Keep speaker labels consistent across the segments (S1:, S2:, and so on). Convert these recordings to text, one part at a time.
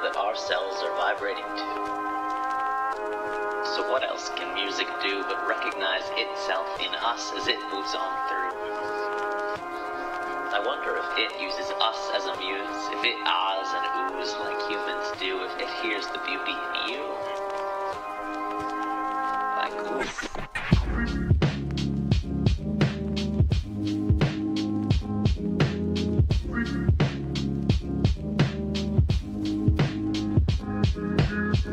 S1: that our cells are vibrating to. So what else can music do but recognize itself in us as it moves on through? I wonder if it uses us as a muse, if it ahs and oohs like humans do, if it hears the beauty in you. Like oof.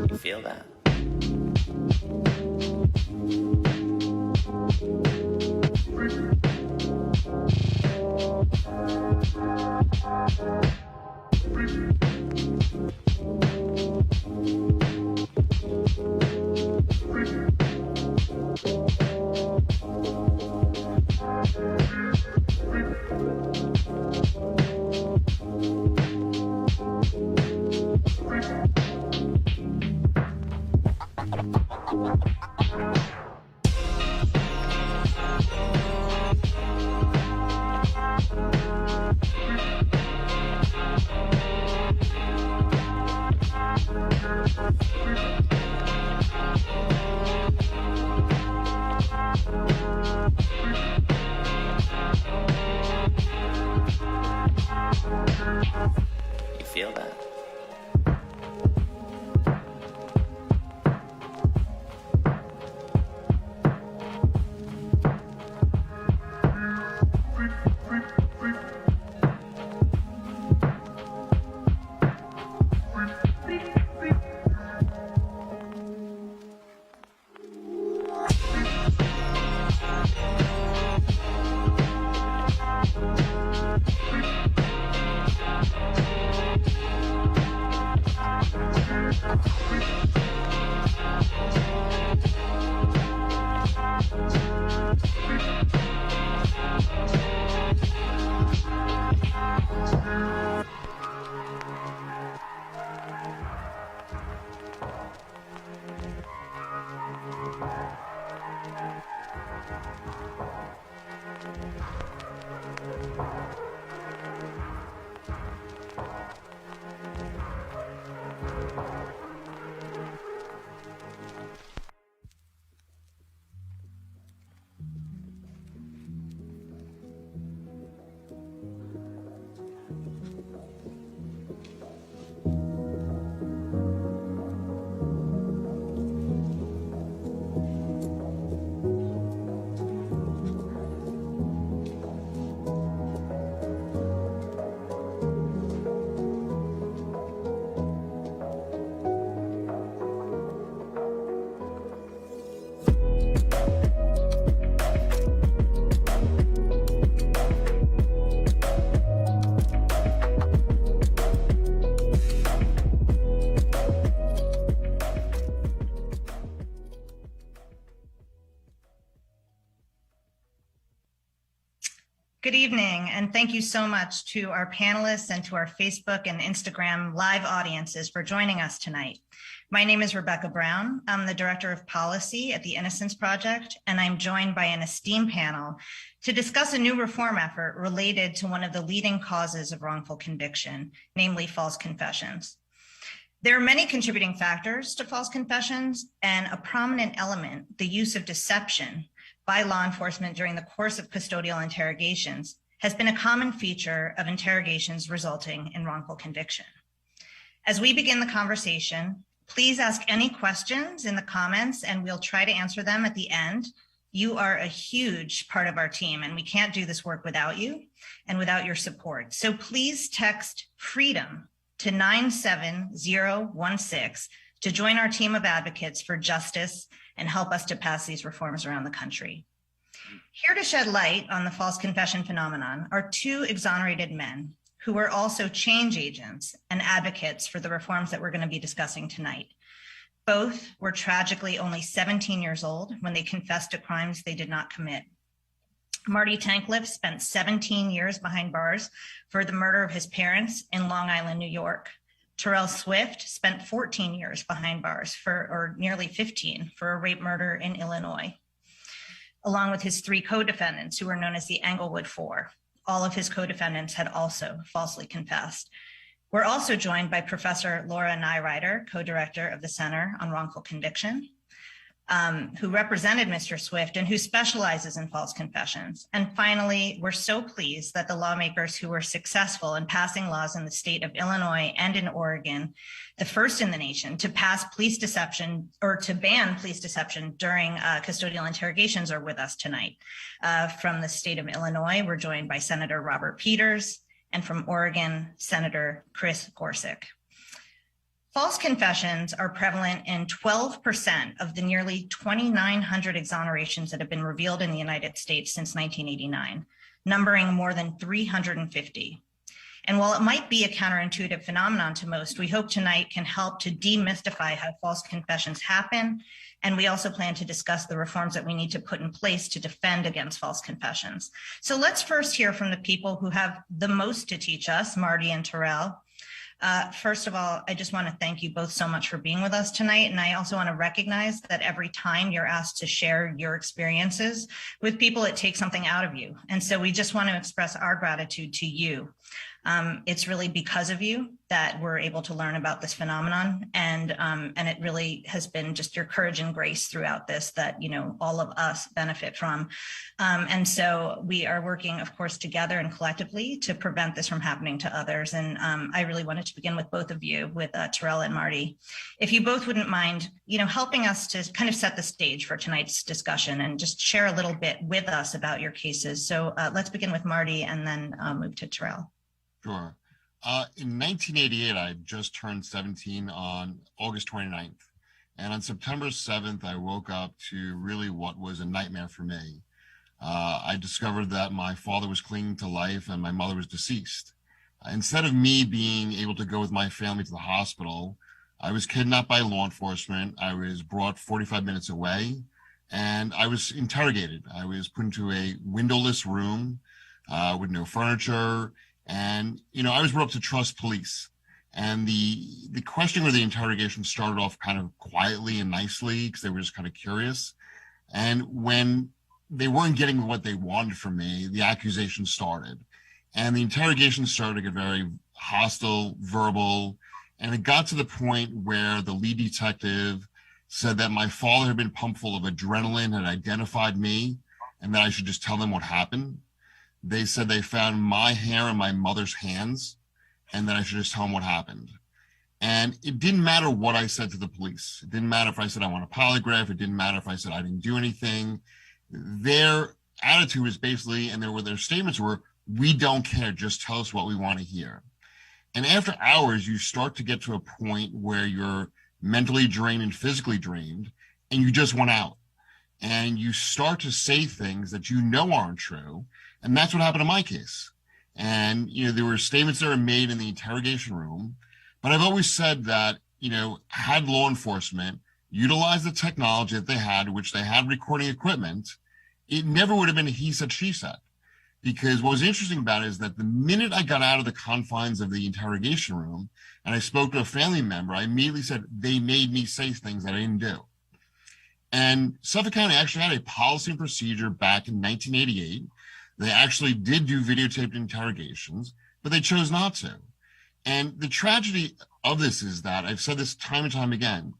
S1: You feel that? You feel that?
S2: Good evening, and thank you so much to our panelists and to our Facebook and Instagram live audiences for joining us tonight. My name is Rebecca Brown. I'm the Director of Policy at the Innocence Project, and I'm joined by an esteemed panel to discuss a new reform effort related to one of the leading causes of wrongful conviction, namely false confessions. There are many contributing factors to false confessions, and a prominent element, the use of deception by law enforcement during the course of custodial interrogations, has been a common feature of interrogations resulting in wrongful conviction. As we begin the conversation, please ask any questions in the comments and we'll try to answer them at the end. You are a huge part of our team and we can't do this work without you and without your support. So please text FREEDOM to 97016 to join our team of advocates for justice and help us to pass these reforms around the country. Here to shed light on the false confession phenomenon are two exonerated men who were also change agents and advocates for the reforms that we're going to be discussing tonight. Both were tragically only 17 years old when they confessed to crimes they did not commit. Marty Tankleff spent 17 years behind bars for the murder of his parents in Long Island, New York. Terrell Swift spent 14 years behind bars or nearly 15 for a rape murder in Illinois, along with his three co-defendants who were known as the Englewood Four. All of his co-defendants had also falsely confessed. We're also joined by Professor Laura Nyrider, co-director of the Center on Wrongful Conviction, who represented Mr. Swift and who specializes in false confessions. And finally, we're so pleased that the lawmakers who were successful in passing laws in the state of Illinois and in Oregon, the first in the nation to pass police deception or to ban police deception during custodial interrogations, are with us tonight. From the state of Illinois, we're joined by Senator Robert Peters, and from Oregon, Senator Chris Gorsuch. False confessions are prevalent in 12% of the nearly 2,900 exonerations that have been revealed in the United States since 1989, numbering more than 350. And while it might be a counterintuitive phenomenon to most, we hope tonight can help to demystify how false confessions happen. And we also plan to discuss the reforms that we need to put in place to defend against false confessions. So let's first hear from the people who have the most to teach us, Marty and Terrell. First of all, I just want to thank you both so much for being with us tonight. And I also want to recognize that every time you're asked to share your experiences with people, it takes something out of you. And so we just want to express our gratitude to you. It's really because of you that we're able to learn about this phenomenon. And it really has been just your courage and grace throughout this that, you know, all of us benefit from. And so we are working, of course, together and collectively to prevent this from happening to others. And I really wanted to begin with both of you, with Terrell and Marty. If you both wouldn't mind, you know, helping us to kind of set the stage for tonight's discussion and just share a little bit with us about your cases. So let's begin with Marty and then move to Terrell.
S3: Sure. In 1988, I just turned 17 on August 29th. And on September 7th, I woke up to really what was a nightmare for me. I discovered that my father was clinging to life and my mother was deceased. Instead of me being able to go with my family to the hospital, I was kidnapped by law enforcement. I was brought 45 minutes away and I was interrogated. I was put into a windowless room with no furniture. And, you know, I was brought up to trust police. And the questioning or the interrogation started off kind of quietly and nicely because they were just kind of curious. And when they weren't getting what they wanted from me, the accusation started. And the interrogation started to get very hostile, verbal. And it got to the point where the lead detective said that my father had been pumped full of adrenaline, had identified me, and that I should just tell them what happened. They said they found my hair in my mother's hands and that I should just tell them what happened. And it didn't matter what I said to the police. It didn't matter if I said I want a polygraph. It didn't matter if I said I didn't do anything. Their attitude was basically, and their statements were, we don't care, just tell us what we want to hear. And after hours, you start to get to a point where you're mentally drained and physically drained, and you just want out. And you start to say things that you know aren't true. And that's what happened in my case. And, you know, there were statements that were made in the interrogation room, but I've always said that, you know, had law enforcement utilized the technology that they had, which they had recording equipment, it never would have been a he said, she said. Because what was interesting about it is that the minute I got out of the confines of the interrogation room and I spoke to a family member, I immediately said, they made me say things that I didn't do. And Suffolk County actually had a policy and procedure back in 1988. They actually did do videotaped interrogations, but they chose not to. And the tragedy of this is that, I've said this time and time again,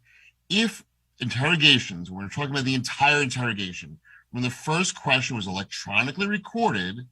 S3: if interrogations, we're talking about the entire interrogation, when the first question was electronically recorded,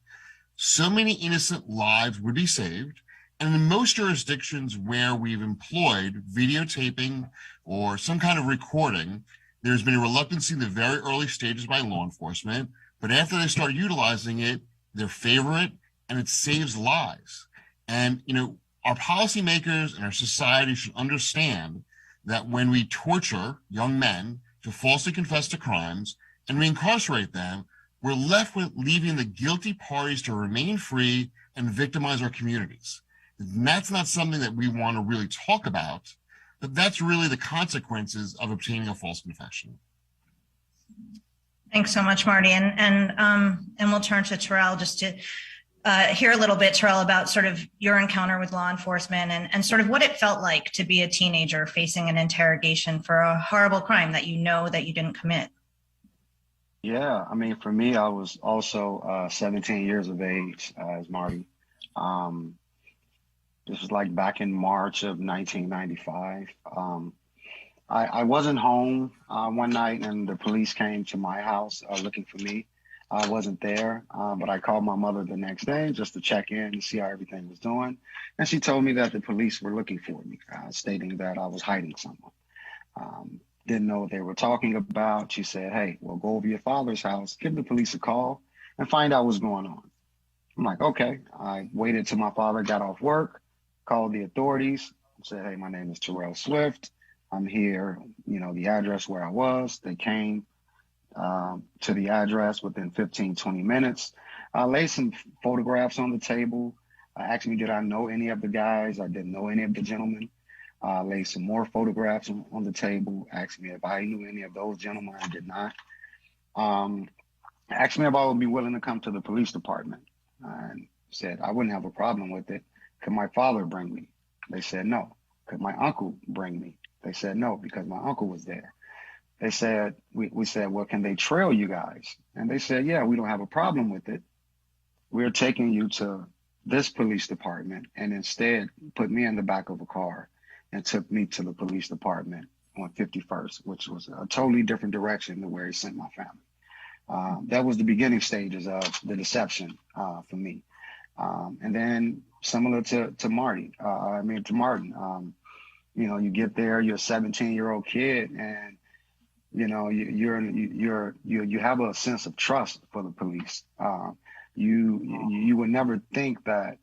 S3: so many innocent lives would be saved. And in most jurisdictions where we've employed videotaping or some kind of recording, there's been a reluctancy in the very early stages by law enforcement. But after they start utilizing it, they favor it, and it saves lives. And, you know, our policymakers and our society should understand that when we torture young men to falsely confess to crimes and we incarcerate them, we're left with leaving the guilty parties to remain free and victimize our communities. And that's not something that we want to really talk about, but that's really the consequences of obtaining a false confession.
S2: Thanks so much, Marty. And we'll turn to Terrell just to hear a little bit, Terrell, about sort of your encounter with law enforcement and sort of what it felt like to be a teenager facing an interrogation for a horrible crime that you know that you didn't commit.
S4: Yeah, I mean, for me, I was also 17 years of age as Marty. This was like back in March of 1995. I wasn't home one night, and the police came to my house looking for me. I wasn't there, but I called my mother the next day just to check in and see how everything was doing. And she told me that the police were looking for me, stating that I was hiding someone. Didn't know what they were talking about. She said, hey, well, go over your father's house, give the police a call, and find out what's going on. I'm like, okay. I waited till my father got off work, called the authorities, said, hey, my name is Terrell Swift. I'm here, the address where I was. They came to the address within 15, 20 minutes. I laid some photographs on the table. Asked me, did I know any of the guys? I didn't know any of the gentlemen. Laid some more photographs on the table. Asked me if I knew any of those gentlemen. I did not. Asked me if I would be willing to come to the police department. And said I wouldn't have a problem with it. Could my father bring me? They said no. Could my uncle bring me? They said no, because my uncle was there. They said, we said, well, can they trail you guys? And they said, yeah, we don't have a problem with it. We're taking you to this police department, and instead put me in the back of a car and took me to the police department on 51st, which was a totally different direction than where he sent my family. That was the beginning stages of the deception for me. And then similar to Martin, you get there, you're a 17-year-old kid, and you have a sense of trust for the police. You would never think that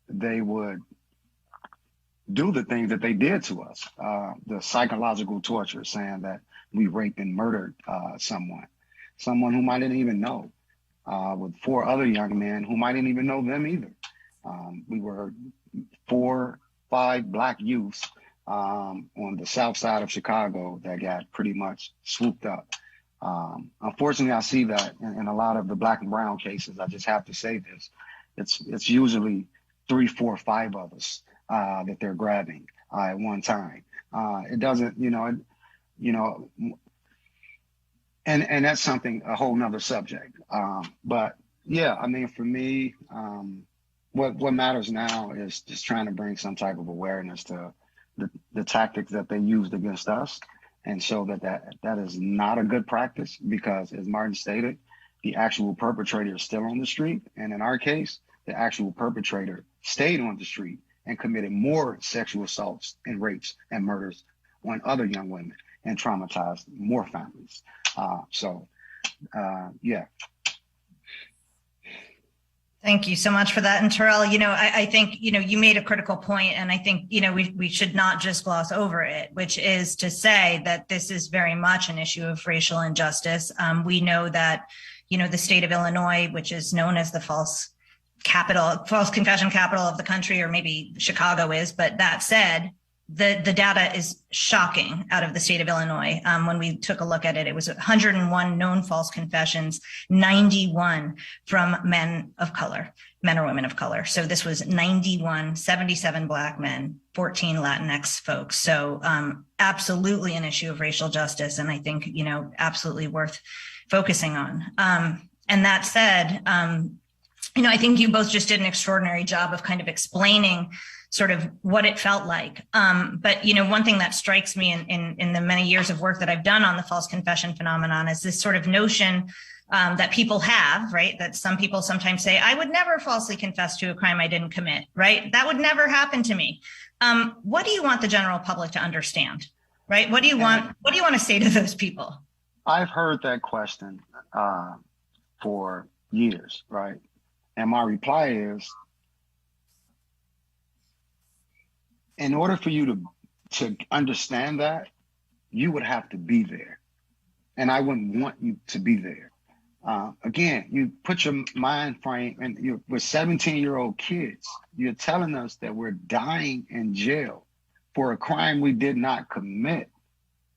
S4: they would do the things that they did to us. The psychological torture, saying that we raped and murdered someone whom I didn't even know, with 4 other young men whom I didn't even know them either. We were 4, 5 black youths on the south side of Chicago that got pretty much swooped up. Unfortunately, I see that in a lot of the black and brown cases. I just have to say this. It's usually 3, 4, 5 of us that they're grabbing at one time. It doesn't, and that's something, a whole nother subject. But yeah, I mean, for me, what matters now is just trying to bring some type of awareness to the tactics that they used against us, and show that is not a good practice, because, as Martin stated, the actual perpetrator is still on the street. And in our case, the actual perpetrator stayed on the street and committed more sexual assaults and rapes and murders on other young women and traumatized more families. Yeah.
S2: Thank you so much for that. And Terrell, I think, you made a critical point, and I think, we should not just gloss over it, which is to say that this is very much an issue of racial injustice. We know that, the state of Illinois, which is known as the false confession capital of the country, or maybe Chicago is, but that said, the data is shocking out of the state of Illinois. When we took a look at it, it was 101 known false confessions, 91 from men or women of color. So this was 91, 77 Black men, 14 Latinx folks. So absolutely an issue of racial justice. And I think, absolutely worth focusing on. And that said, I think you both just did an extraordinary job of kind of explaining sort of what it felt like. But, one thing that strikes me in the many years of work that I've done on the false confession phenomenon is this sort of notion that people have, right? That some people sometimes say, I would never falsely confess to a crime I didn't commit, right? That would never happen to me. What do you want the general public to understand, right? What do you want to say to those people?
S4: I've heard that question for years, right? And my reply is, in order for you to understand that, you would have to be there. And I wouldn't want you to be there. Again, you put your mind frame, and we're 17-year-old kids. You're telling us that we're dying in jail for a crime we did not commit,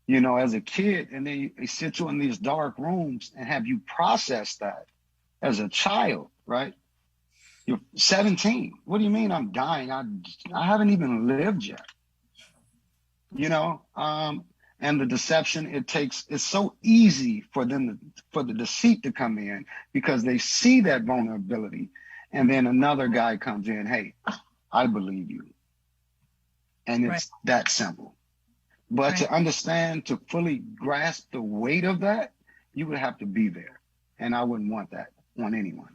S4: as a kid. And then they sit you in these dark rooms and have you process that as a child, right? You're 17. What do you mean I'm dying? I haven't even lived yet. And the deception, it's so easy for the deceit to come in, because they see that vulnerability. And then another guy comes in, hey, I believe you. And it's that simple. But to understand, to fully grasp the weight of that, you would have to be there. And I wouldn't want that on anyone.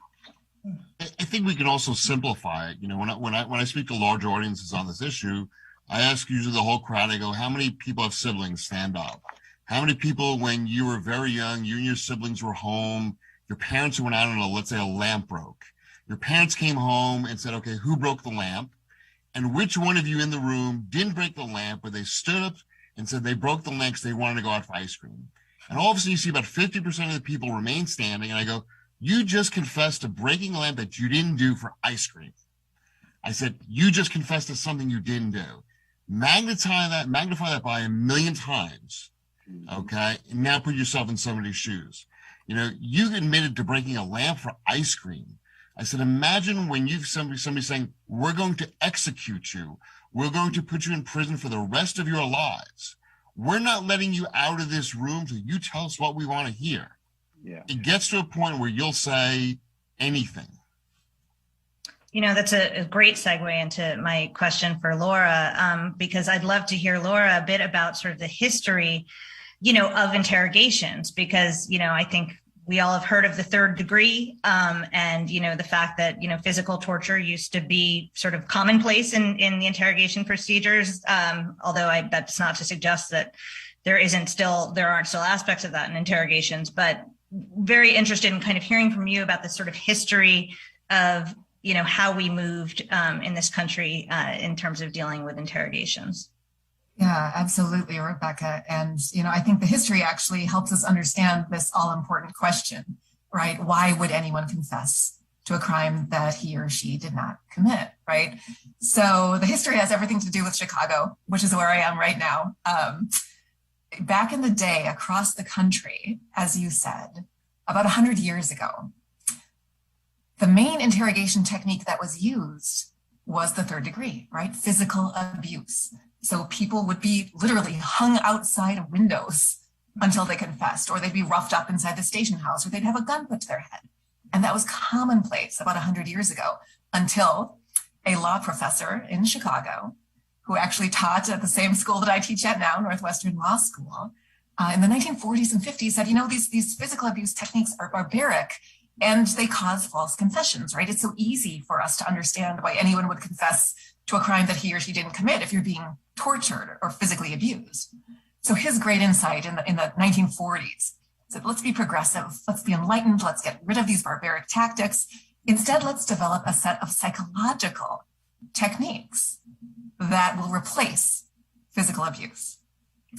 S3: I think we can also simplify it. You know, when I speak to large audiences on this issue, I ask usually the whole crowd, I go, how many people have siblings? Stand up. How many people, when you were very young, you and your siblings were home, your parents went out on let's say a lamp broke. Your parents came home and said, okay, who broke the lamp? And which one of you in the room didn't break the lamp, but they stood up and said they broke the lamp because they wanted to go out for ice cream? And all of a sudden you see about 50% of the people remain standing. And I go, you just confessed to breaking a lamp that you didn't do for ice cream. I said, you just confessed to something you didn't do. Magnify that by 1 million times. Okay. And now put yourself in somebody's shoes. You know, you admitted to breaking a lamp for ice cream. I said, imagine when you've somebody saying, we're going to execute you. We're going to put you in prison for the rest of your lives. We're not letting you out of this room till you tell us what we want to hear. Yeah. It gets to a point where you'll say anything.
S2: You know, that's a great segue into my question for Laura, because I'd love to hear, Laura, a bit about sort of the history, you know, of interrogations, because, you know, I think we all have heard of the third degree, and, you know, the fact that, you know, physical torture used to be sort of commonplace in the interrogation procedures, although that's not to suggest that there aren't still aspects of that in interrogations, but very interested in kind of hearing from you about the sort of history of, you know, how we moved in this country in terms of dealing with interrogations.
S5: Yeah, absolutely, Rebecca. And, you know, I think the history actually helps us understand this all important question, right? Why would anyone confess to a crime that he or she did not commit, right? So the history has everything to do with Chicago, which is where I am right now. Back in the day, across the country, as you said, about 100 years ago, the main interrogation technique that was used was the third degree, right? Physical abuse. So people would be literally hung outside of windows until they confessed, or they'd be roughed up inside the station house, or they'd have a gun put to their head. And that was commonplace about 100 years ago, until a law professor in Chicago, who actually taught at the same school that I teach at now, Northwestern Law School, in the 1940s and 50s said, you know, these physical abuse techniques are barbaric and they cause false confessions, right? It's so easy for us to understand why anyone would confess to a crime that he or she didn't commit if you're being tortured or physically abused. So his great insight in the 1940s said, let's be progressive, let's be enlightened, let's get rid of these barbaric tactics. Instead, let's develop a set of psychological techniques that will replace physical abuse,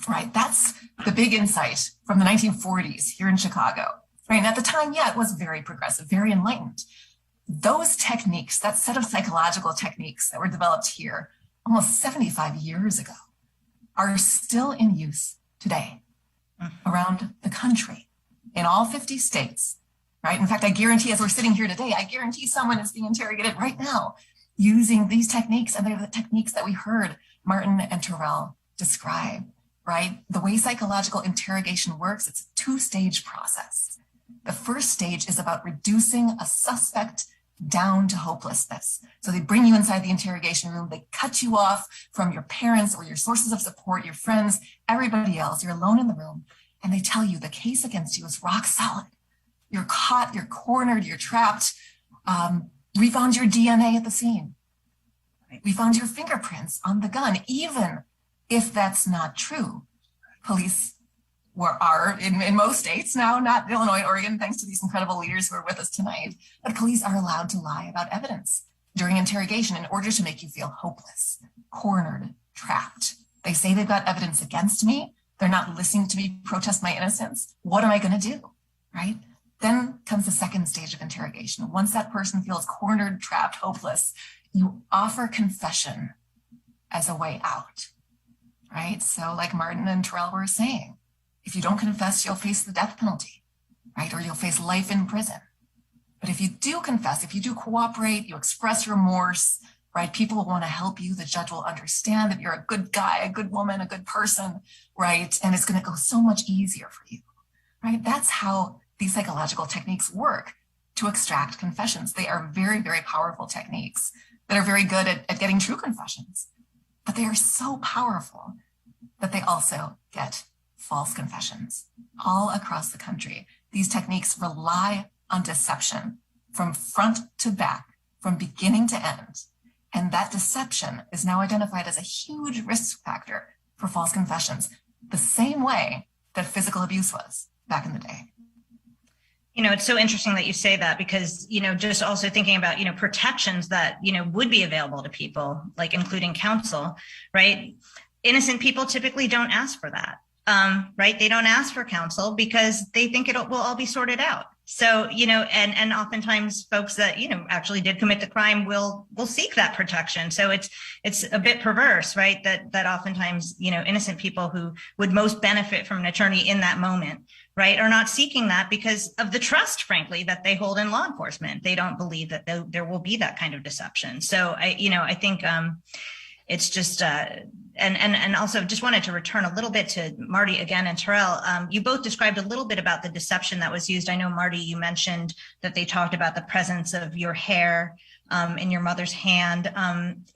S5: right? That's the big insight from the 1940s here in Chicago, right? And at the time, yeah, it was very progressive, very enlightened. Those techniques, that set of psychological techniques that were developed here almost 75 years ago, are still in use today around the country, in all 50 states, right? In fact, I guarantee, as we're sitting here today, I guarantee someone is being interrogated right now using these techniques, and they're the techniques that we heard Martin and Terrell describe, right? The way psychological interrogation works, it's a two-stage process. The first stage is about reducing a suspect down to hopelessness. So they bring you inside the interrogation room, they cut you off from your parents or your sources of support, your friends, everybody else. You're alone in the room, and they tell you the case against you is rock solid. You're caught, you're cornered, you're trapped. We found your DNA at the scene. We found your fingerprints on the gun. Even if that's not true, police are in most states now, not Illinois, Oregon, thanks to these incredible leaders who are with us tonight, but police are allowed to lie about evidence during interrogation in order to make you feel hopeless, cornered, trapped. They say they've got evidence against me. They're not listening to me protest my innocence. What am I going to do, right? Then comes the second stage of interrogation. Once that person feels cornered, trapped, hopeless, you offer confession as a way out, right? So like Martin and Terrell were saying, if you don't confess, you'll face the death penalty, right? Or you'll face life in prison. But if you do confess, if you do cooperate, you express remorse, right? People will want to help you. The judge will understand that you're a good guy, a good woman, a good person, right? And it's going to go so much easier for you, right? That's how these psychological techniques work to extract confessions. They are very, very powerful techniques that are very good at getting true confessions. but they are so powerful that they also get false confessions all across the country. These techniques rely on deception from front to back, from beginning to end. And that deception is now identified as a huge risk factor for false confessions, the same way that physical abuse was back in the day.
S2: You know, it's so interesting that you say that because, you know, just also thinking about, you know, protections that, you know, would be available to people, like including counsel, right? Innocent people typically don't ask for that, right? They don't ask for counsel because they think it will all be sorted out. So, you know, and oftentimes folks that, you know, actually did commit the crime will seek that protection. So it's a bit perverse, right? That oftentimes, you know, innocent people who would most benefit from an attorney in that moment, right, are not seeking that because of the trust, frankly, that they hold in law enforcement. They don't believe that there will be that kind of deception. So I think it's just, and also just wanted to return a little bit to Marty again and Terrell. You both described a little bit about the deception that was used. I know, Marty, you mentioned that they talked about the presence of your hair in your mother's hand.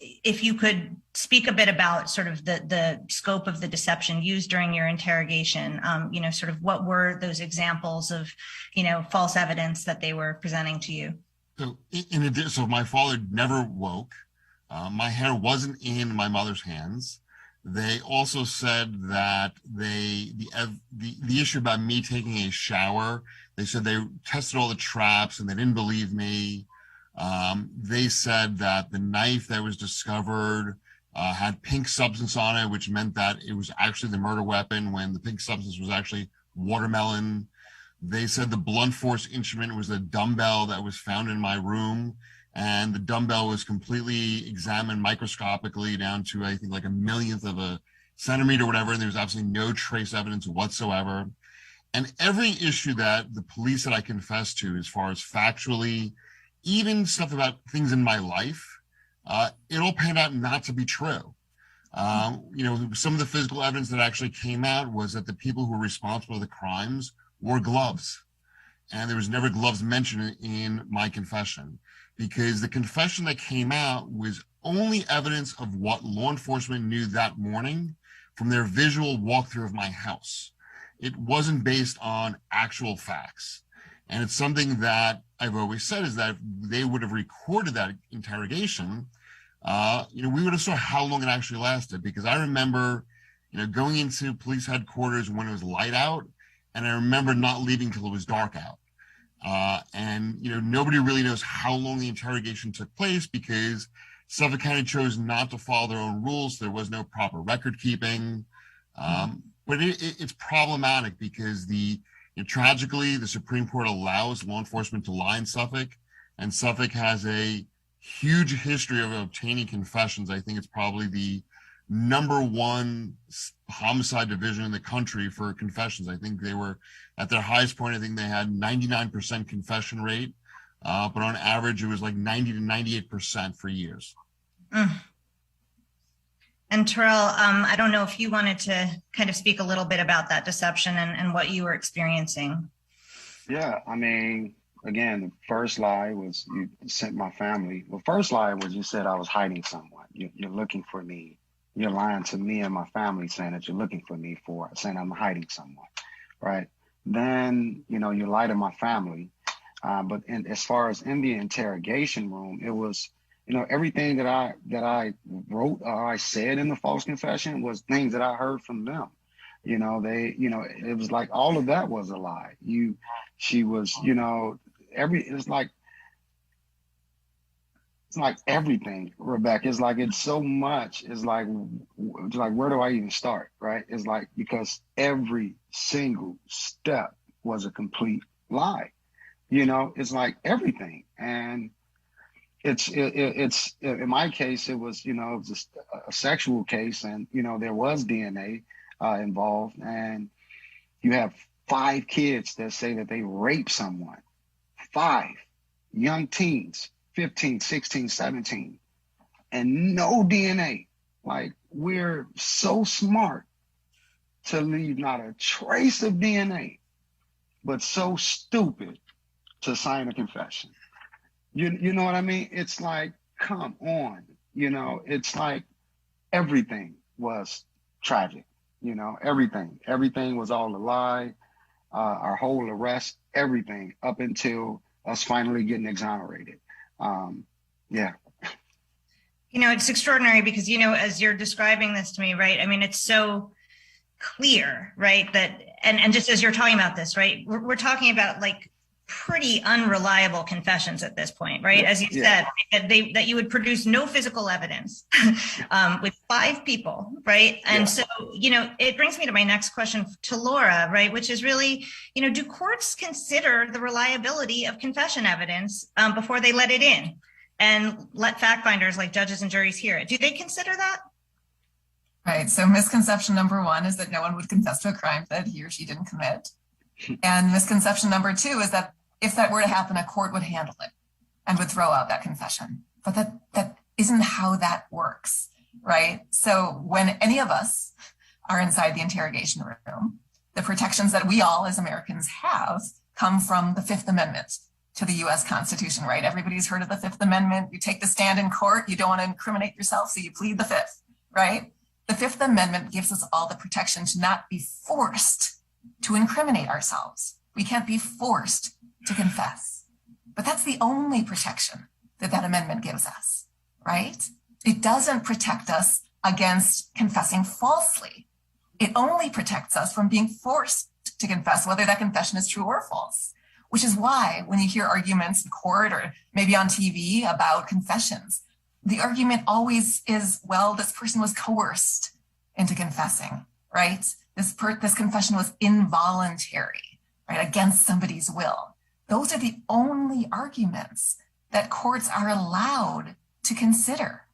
S2: If you could speak a bit about sort of the scope of the deception used during your interrogation, you know, sort of what were those examples of, you know, false evidence that they were presenting to you?
S3: So in addition, so my father never woke. My hair wasn't in my mother's hands. They also said that the issue about me taking a shower, they said they tested all the traps and they didn't believe me. They said that the knife that was discovered had pink substance on it, which meant that it was actually the murder weapon when the pink substance was actually watermelon. They said the blunt force instrument was a dumbbell that was found in my room. And the dumbbell was completely examined microscopically down to, I think, like a millionth of a centimeter or whatever. And there was absolutely no trace evidence whatsoever. And every issue that the police that I confessed to, as far as factually, even stuff about things in my life, it all panned out not to be true. You know, some of the physical evidence that actually came out was that the people who were responsible for the crimes wore gloves. And there was never gloves mentioned in my confession, because the confession that came out was only evidence of what law enforcement knew that morning from their visual walkthrough of my house. It wasn't based on actual facts. And it's something that I've always said is that if they would have recorded that interrogation, you know, we would have saw how long it actually lasted. Because I remember, you know, going into police headquarters when it was light out, and I remember not leaving till it was dark out. And, you know, nobody really knows how long the interrogation took place because Suffolk County chose not to follow their own rules. There was no proper record keeping. But it's problematic because tragically, the Supreme Court allows law enforcement to lie in Suffolk, and Suffolk has a huge history of obtaining confessions. I think it's probably the #1 homicide division in the country for confessions. I think they were at their highest point. I think they had 99% confession rate, but on average, it was like 90 to 98% for years.
S2: And Terrell, I don't know if you wanted to kind of speak a little bit about that deception and what you were experiencing.
S4: Yeah, I mean, again, the first lie was you sent my family. Well, first lie was you said I was hiding someone. You're looking for me. You're lying to me and my family saying that you're looking for me saying I'm hiding someone, right? Then, you know, you lie to my family. But as far as in the interrogation room, it was, you know, everything that I wrote or I said in the false confession was things that I heard from them. You know, it was like all of that was a lie. She was, you know, it's like everything, Rebecca. It's like it's so much. It's like where do I even start, right? It's like because every single step was a complete lie. You know, it's like everything, and it's in my case it was, you know, just a sexual case, and you know there was DNA involved, and you have 5 kids that say that they raped someone, 5 young teens. 15, 16, 17, and no DNA. Like, we're so smart to leave not a trace of DNA, but so stupid to sign a confession. You know what I mean? It's like, come on, you know, it's like everything was tragic. You know, everything was all a lie. Our whole arrest, everything up until us finally getting exonerated. Yeah.
S2: You know, it's extraordinary because, you know, as you're describing this to me, right? I mean, it's so clear, right? That, and just as you're talking about this, right? We're talking about like pretty unreliable confessions at this point, right? As you said, that you would produce no physical evidence with 5 people, right? And so, you know, it brings me to my next question to Laura, right? Which is really, you know, do courts consider the reliability of confession evidence before they let it in and let fact finders like judges and juries hear it? Do they consider that?
S5: Right. So misconception number 1 is that no one would confess to a crime that he or she didn't commit. And misconception number 2 is that if that were to happen, a court would handle it and would throw out that confession. But that isn't how that works, right? So when any of us are inside the interrogation room, the protections that we all as Americans have come from the 5th Amendment to the US Constitution, right? Everybody's heard of the 5th Amendment. You take the stand in court, you don't want to incriminate yourself, so you plead the 5th, right? The 5th Amendment gives us all the protection to not be forced to incriminate ourselves. We can't be forced to confess. But that's the only protection that that amendment gives us, right? It doesn't protect us against confessing falsely. It only protects us from being forced to confess, whether that confession is true or false, which is why when you hear arguments in court or maybe on TV about confessions, the argument always is, well, this person was coerced into confessing, right? This confession was involuntary, right, against somebody's will. Those are the only arguments that courts are allowed to consider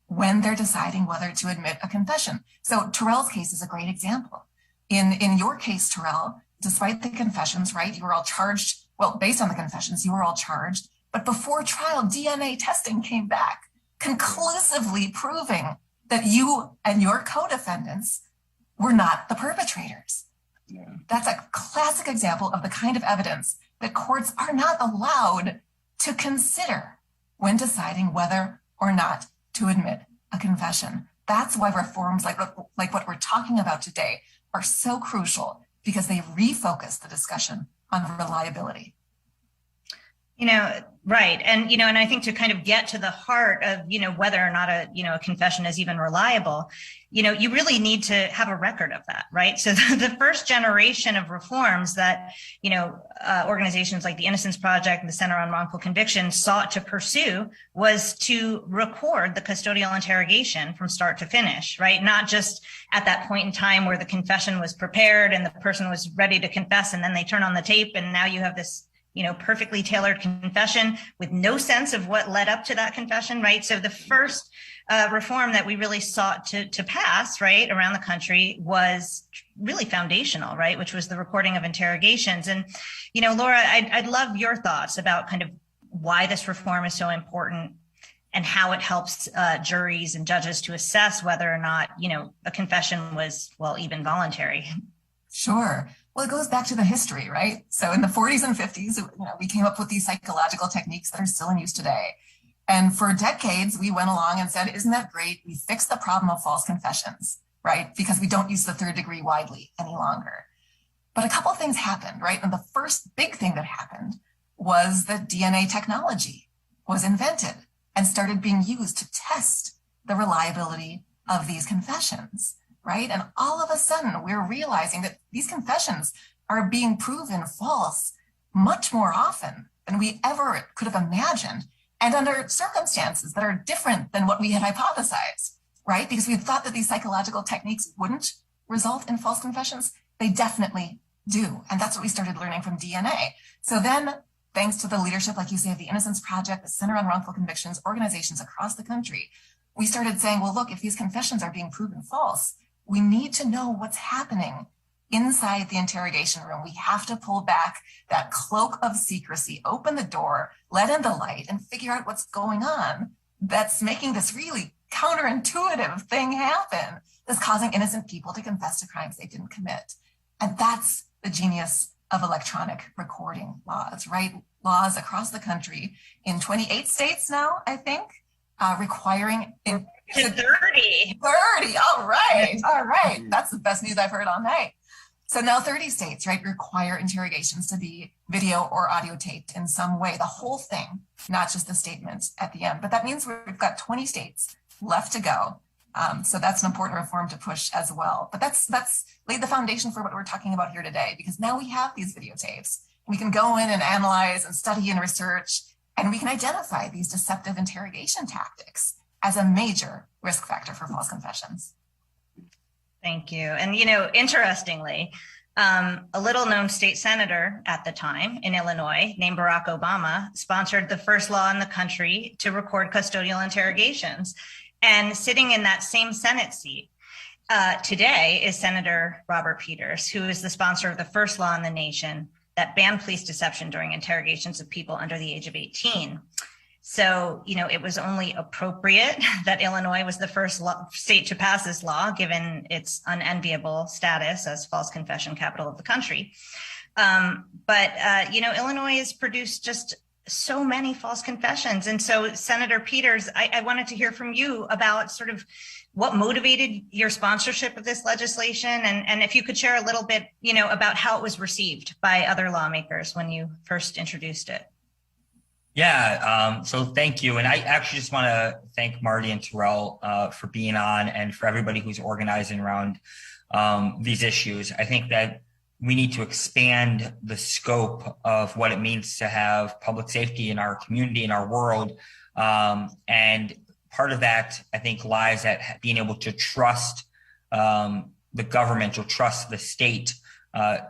S5: when they're deciding whether to admit a confession. So Terrell's case is a great example. In your case, Terrell, despite the confessions, right, you were all charged, well, based on the confessions, you were all charged, but before trial, DNA testing came back, conclusively proving that you and your co-defendants were not the perpetrators. Yeah. That's a classic example of the kind of evidence that courts are not allowed to consider when deciding whether or not to admit a confession. That's why reforms like what we're talking about today are so crucial, because they refocus the discussion on reliability.
S2: You know, right. And, you know, and I think to kind of get to the heart of, you know, whether or not a confession is even reliable, you know, you really need to have a record of that, right? So the first generation of reforms that, you know, organizations like the Innocence Project and the Center on Wrongful Conviction sought to pursue was to record the custodial interrogation from start to finish, right? Not just at that point in time where the confession was prepared and the person was ready to confess and then they turn on the tape and now you have this, you know, perfectly tailored confession with no sense of what led up to that confession, right? So the first reform that we really sought to pass, right, around the country was really foundational, right, which was the recording of interrogations. And, you know, Laura, I'd love your thoughts about kind of why this reform is so important and how it helps juries and judges to assess whether or not, you know, a confession was, well, even voluntary.
S5: Sure. Well, it goes back to the history, right? So in the 40s and 50s, you know, we came up with these psychological techniques that are still in use today. And for decades, we went along and said, isn't that great? We fixed the problem of false confessions, right? Because we don't use the 3rd degree widely any longer. But a couple of things happened, right? And the first big thing that happened was that DNA technology was invented and started being used to test the reliability of these confessions. Right? And all of a sudden, we're realizing that these confessions are being proven false much more often than we ever could have imagined, and under circumstances that are different than what we had hypothesized, right? Because we had thought that these psychological techniques wouldn't result in false confessions. They definitely do. And that's what we started learning from DNA. So then, thanks to the leadership, like you say, of the Innocence Project, the Center on Wrongful Convictions, organizations across the country, we started saying, well, look, if these confessions are being proven false, we need to know what's happening inside the interrogation room. We have to pull back that cloak of secrecy, open the door, let in the light, and figure out what's going on that's making this really counterintuitive thing happen, that's causing innocent people to confess to crimes they didn't commit. And that's the genius of electronic recording laws, right? Laws across the country in 28 states now, I think, requiring
S2: 30.
S5: 30. All right. That's the best news I've heard all night. So now 30 states, right, require interrogations to be video or audio taped in some way, the whole thing, not just the statements at the end. But that means we've got 20 states left to go. So that's an important reform to push as well. But that's laid the foundation for what we're talking about here today, because now we have these videotapes. We can go in and analyze and study and research, and we can identify these deceptive interrogation tactics as a major risk factor for false confessions.
S2: Thank you. And, interestingly, a little known state senator at the time in Illinois named Barack Obama sponsored the first law in the country to record custodial interrogations. And sitting in that same Senate seat today is Senator Robert Peters, who is the sponsor of the first law in the nation that banned police deception during interrogations of people under the age of 18. So, it was only appropriate that Illinois was the first state to pass this law, given its unenviable status as false confession capital of the country. But Illinois has produced just so many false confessions. And so, Senator Peters, I wanted to hear from you about sort of what motivated your sponsorship of this legislation, and if you could share a little bit, about how it was received by other lawmakers when you first introduced it.
S6: Yeah, so thank you. And I actually just want to thank Marty and Terrell for being on, and for everybody who's organizing around these issues. I think that we need to expand the scope of what it means to have public safety in our community, in our world. And part of that, I think, lies at being able to trust the government or trust the state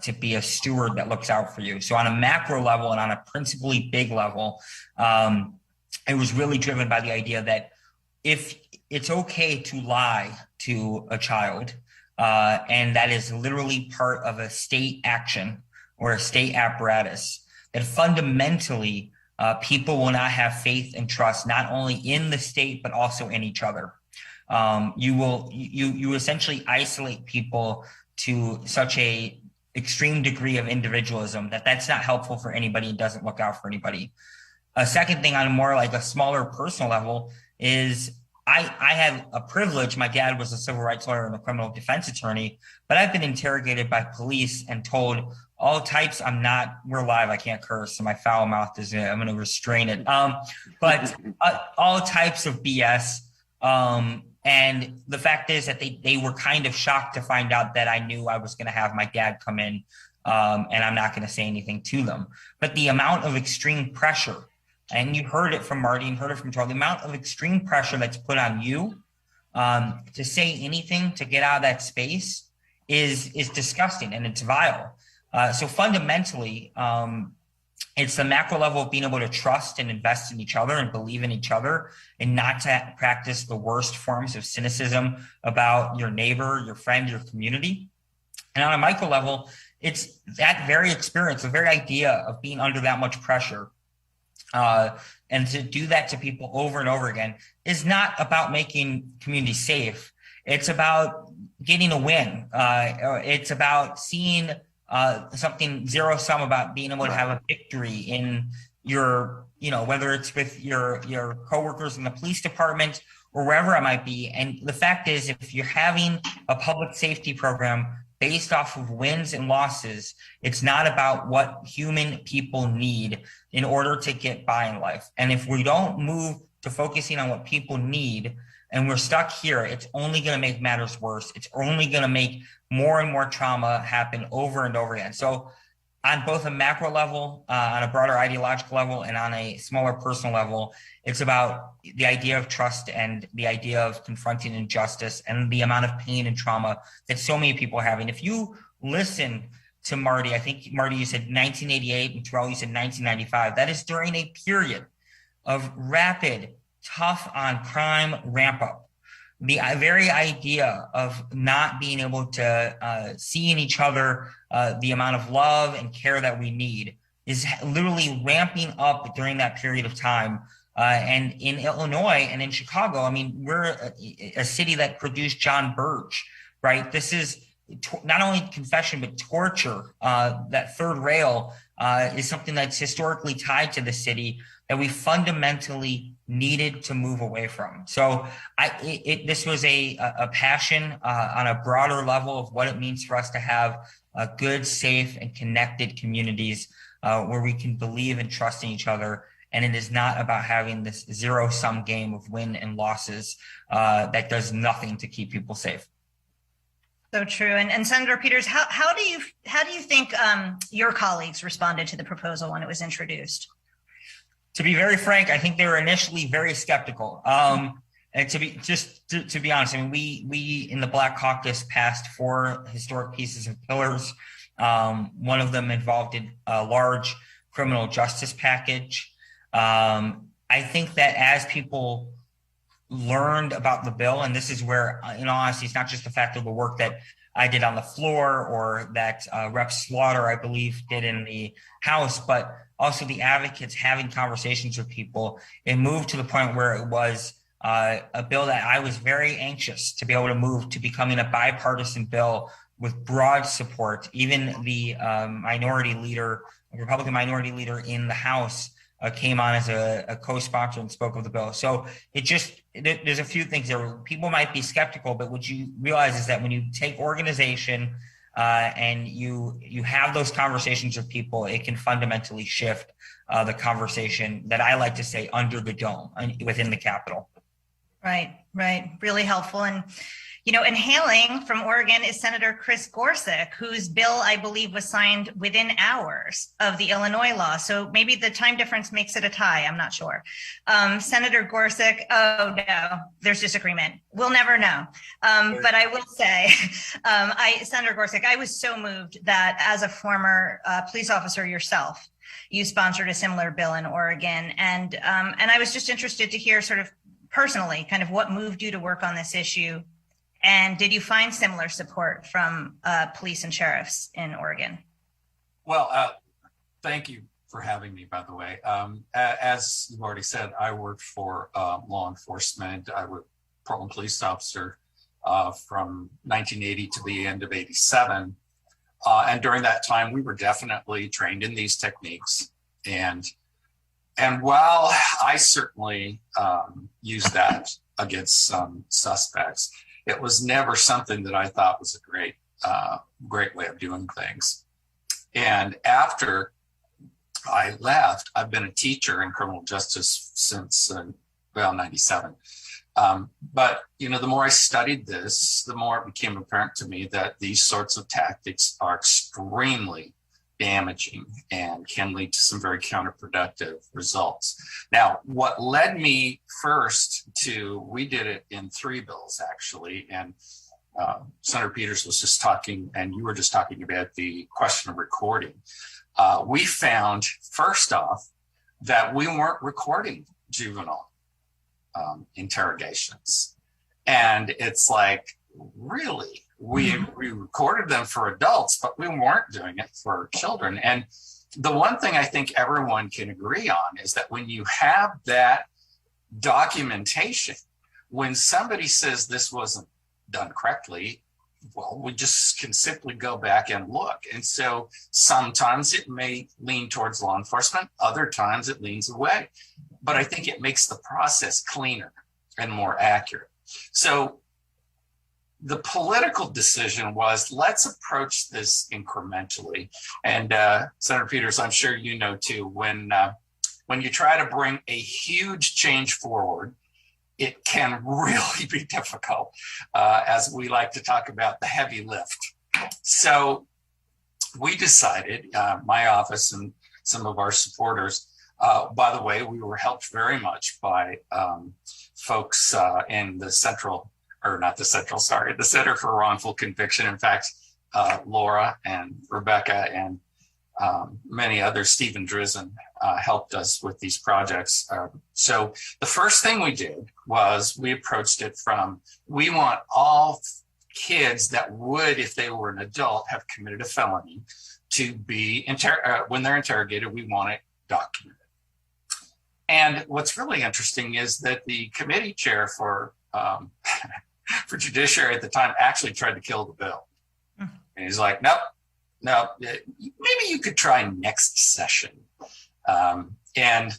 S6: to be a steward that looks out for you. So on a macro level and on a principally big level, it was really driven by the idea that if it's okay to lie to a child, and that is literally part of a state action or a state apparatus, that fundamentally people will not have faith and trust, not only in the state, but also in each other. You essentially isolate people to such a extreme degree of individualism that's not helpful for anybody and doesn't look out for anybody. A second thing on a more like a smaller personal level is I had a privilege. My dad was a civil rights lawyer and a criminal defense attorney, but I've been interrogated by police and told all types. We're live. I can't curse. So my foul mouth is, I'm going to restrain it. But all types of BS. And the fact is that they were kind of shocked to find out that I knew I was going to have my dad come in, and I'm not going to say anything to them. But the amount of extreme pressure, and you heard it from Marty and heard it from Charlie, the amount of extreme pressure that's put on you to say anything, to get out of that space is disgusting, and it's vile. So fundamentally, it's the macro level of being able to trust and invest in each other and believe in each other, and not to practice the worst forms of cynicism about your neighbor, your friend, your community. And on a micro level, it's that very experience, the very idea of being under that much pressure, and to do that to people over and over again is not about making communities safe. It's about getting a win. It's about seeing something zero sum, about being able to have a victory in your, whether it's with your coworkers in the police department or wherever it might be. And the fact is, if you're having a public safety program based off of wins and losses, it's not about what human people need in order to get by in life. And if we don't move to focusing on what people need, and we're stuck here, it's only going to make matters worse. It's only going to make more and more trauma happen over and over again. So on both a macro level, on a broader ideological level, and on a smaller personal level, it's about the idea of trust and the idea of confronting injustice and the amount of pain and trauma that so many people are having. If you listen to Marty, I think, Marty, you said 1988, and Terrell, you said 1995. That is during a period of rapid, tough on crime ramp up. The very idea of not being able to see in each other the amount of love and care that we need is literally ramping up during that period of time. And in Illinois and in Chicago, I mean, we're a city that produced John Burge, right? This is not only confession, but torture. That third rail is something that's historically tied to the city. that we fundamentally needed to move away from. So this was a passion on a broader level of what it means for us to have good, safe, and connected communities where we can believe and trust in each other. And it is not about having this zero-sum game of win and losses that does nothing to keep people safe.
S2: So true. And Senator Peters, how do you think your colleagues responded to the proposal when it was introduced?
S6: To be very frank, I think they were initially very skeptical. And to be honest, I mean, we in the Black Caucus passed 4 historic pieces of pillars. One of them involved a large criminal justice package. I think that as people learned about the bill, and this is where, in all honesty, it's not just the fact of the work that I did on the floor or that Rep. Slaughter, I believe, did in the House, but also the advocates having conversations with people. It moved to the point where it was a bill that I was very anxious to be able to move to becoming a bipartisan bill with broad support. Even the Republican minority leader in the House came on as a co-sponsor and spoke of the bill. So there's a few things there. People might be skeptical, but what you realize is that when you take organization and you have those conversations with people, it can fundamentally shift the conversation that I like to say under the dome within the Capitol.
S2: Right. Really helpful. And, and hailing from Oregon is Senator Chris Gorsuch, whose bill, I believe, was signed within hours of the Illinois law. So maybe the time difference makes it a tie. I'm not sure. Senator Gorsuch, oh, no, there's disagreement. We'll never know. But I will say, Senator Gorsuch, I was so moved that as a former police officer yourself, you sponsored a similar bill in Oregon. And I was just interested to hear sort of personally kind of what moved you to work on this issue. And did you find similar support from police and sheriffs in Oregon?
S7: Well, thank you for having me, by the way. As you've already said, I worked for law enforcement. I was a Portland police officer from 1980 to the end of 87. And during that time, we were definitely trained in these techniques. And while I certainly used that against some suspects, it was never something that I thought was a great way of doing things. And after I left, I've been a teacher in criminal justice since 97. But the more I studied this, the more it became apparent to me that these sorts of tactics are extremely damaging and can lead to some very counterproductive results. Now, what led me first we did it in 3 bills, actually, and Senator Peters was just talking, and you were just talking about the question of recording. We found, first off, that we weren't recording juvenile interrogations. And it's like, really? We recorded them for adults, but we weren't doing it for children. And the one thing I think everyone can agree on is that when you have that documentation, when somebody says this wasn't done correctly, well, we just can simply go back and look. And so sometimes it may lean towards law enforcement, other times it leans away. But I think it makes the process cleaner and more accurate. So the political decision was, let's approach this incrementally. And Senator Peters, I'm sure you know too, when you try to bring a huge change forward, it can really be difficult, as we like to talk about the heavy lift. So we decided, my office and some of our supporters, by the way, we were helped very much by folks in the Center for Wrongful Conviction. In fact, Laura and Rebecca and many others, Stephen Drizzen, helped us with these projects. So the first thing we did was we approached it from, we want all kids that would, if they were an adult, have committed a felony to be, when they're interrogated, we want it documented. And what's really interesting is that the committee chair for Judiciary at the time actually tried to kill the bill. And he's like, nope, maybe you could try next session. And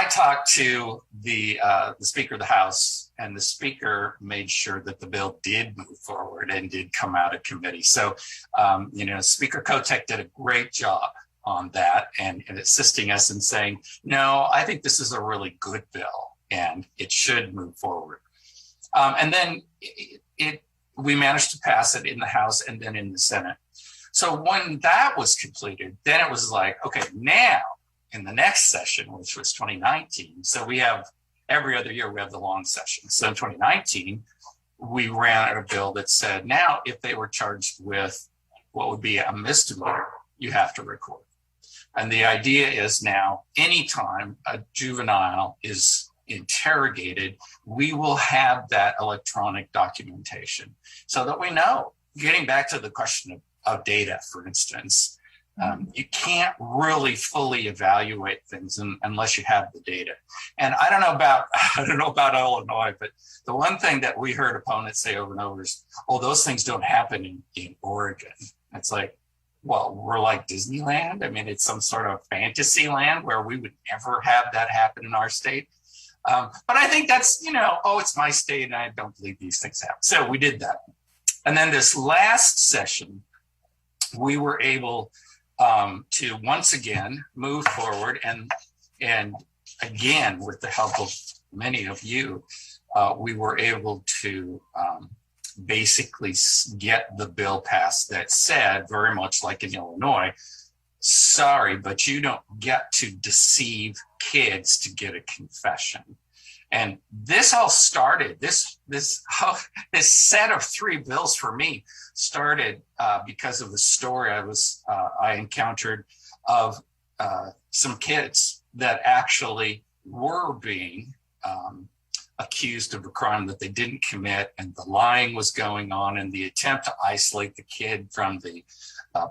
S7: I talked to the Speaker of the House, and the Speaker made sure that the bill did move forward and did come out of committee. So, Speaker Kotek did a great job on that and assisting us in saying, no, I think this is a really good bill and it should move forward. And then we managed to pass it in the House and then in the Senate. So when that was completed, then it was like, okay, now in the next session, which was 2019. So we have every other year, we have the long session. So in 2019, we ran a bill that said, now if they were charged with what would be a misdemeanor, you have to record. And the idea is now, anytime a juvenile is interrogated, we will have that electronic documentation so that we know. Getting back to the question of data, for instance, you can't really fully evaluate things unless you have the data. And I don't know about Illinois, but the one thing that we heard opponents say over and over is, oh, those things don't happen in Oregon. It's like, well, we're like Disneyland. I mean, it's some sort of fantasy land where we would never have that happen in our state. But I think that's, it's my state and I don't believe these things happen. So we did that. And then this last session, we were able to once again move forward and again, with the help of many of you, we were able to basically get the bill passed that said, very much like in Illinois, sorry, but you don't get to deceive kids to get a confession. And this all started, this set of 3 bills for me started because of the story I encountered of some kids that actually were being accused of a crime that they didn't commit, and the lying was going on, and the attempt to isolate the kid from the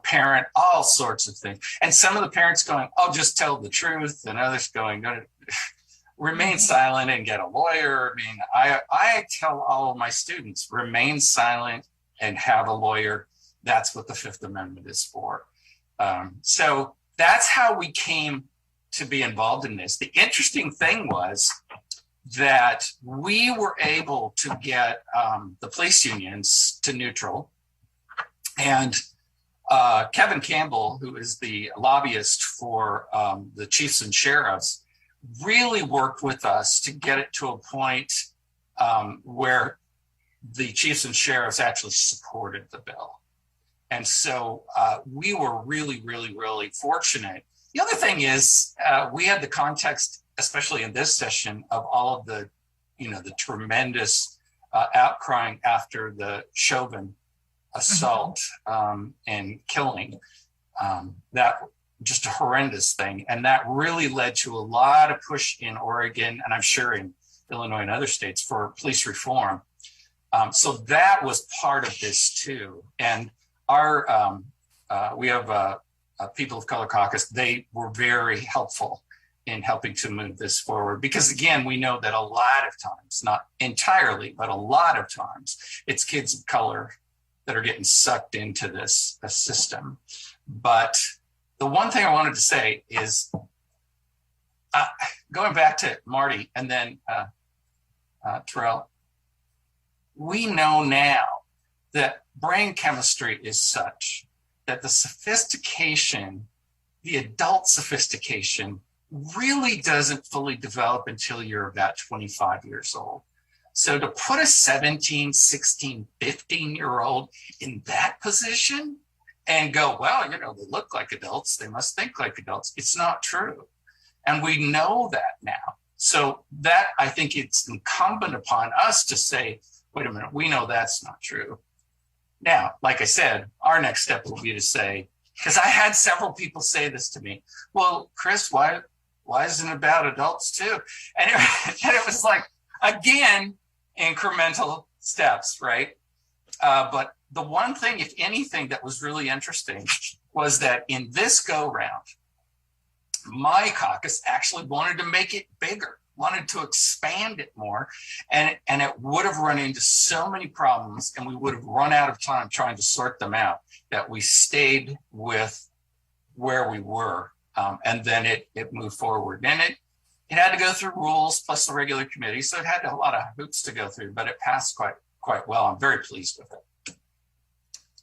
S7: parent, all sorts of things. And some of the parents going, oh, just tell the truth, and others going, no, remain silent and get a lawyer. I mean, I tell all of my students, remain silent and have a lawyer. That's what the Fifth Amendment is for. So that's how we came to be involved in this. The interesting thing was that we were able to get the police unions to neutral. And Kevin Campbell, who is the lobbyist for the chiefs and sheriffs, really worked with us to get it to a point where the chiefs and sheriffs actually supported the bill. And so we were really, really, really fortunate. The other thing is we had the context, especially in this session, of all of the, the tremendous outcrying after the Chauvin assault and killing. That just a horrendous thing. And that really led to a lot of push in Oregon, and I'm sure in Illinois and other states, for police reform. So that was part of this too. And our, we have a People of Color Caucus. They were very helpful in helping to move this forward, because again, we know that a lot of times, not entirely, but a lot of times, it's kids of color that are getting sucked into this system. But the one thing I wanted to say is, going back to Marty and then Terrell, we know now that brain chemistry is such that the sophistication, the adult sophistication, really doesn't fully develop until you're about 25 years old. So to put a 17, 16, 15-year-old in that position and go, well, they look like adults, they must think like adults. It's not true. And we know that now. So that, I think it's incumbent upon us to say, wait a minute, we know that's not true. Now, like I said, our next step will be to say, because I had several people say this to me, well, Chris, why isn't it about adults too? And it was like, again, incremental steps, right? But the one thing, if anything, that was really interesting was that in this go round, my caucus actually wanted to make it bigger, wanted to expand it more, and it would have run into so many problems, and we would have run out of time trying to sort them out, that we stayed with where we were, and then it moved forward. And it had to go go through rules plus the regular committee. So it had a lot of hoops to go through, but it passed quite well. I'm very pleased with it.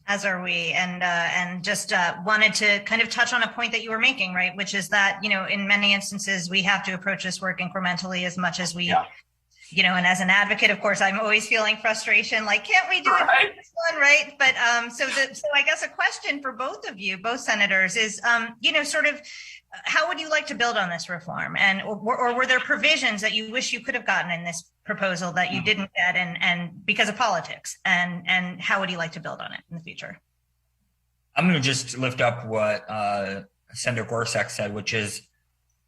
S2: As are we, and just wanted to kind of touch on a point that you were making, right? Which is that, you know, in many instances, we have to approach this work incrementally as much as we, you know, and as an advocate, of course, I'm always feeling frustration, like, can't we do it for this one, right? But so I guess a question for both of you, both senators, is, you know, sort of, how would you like to build on this reform? And or were there provisions that you wish you could have gotten in this proposal that you didn't get, and because of politics? And how would you like to build on it in the future?
S6: I'm going to just lift up what Senator Gorsuch said, which is,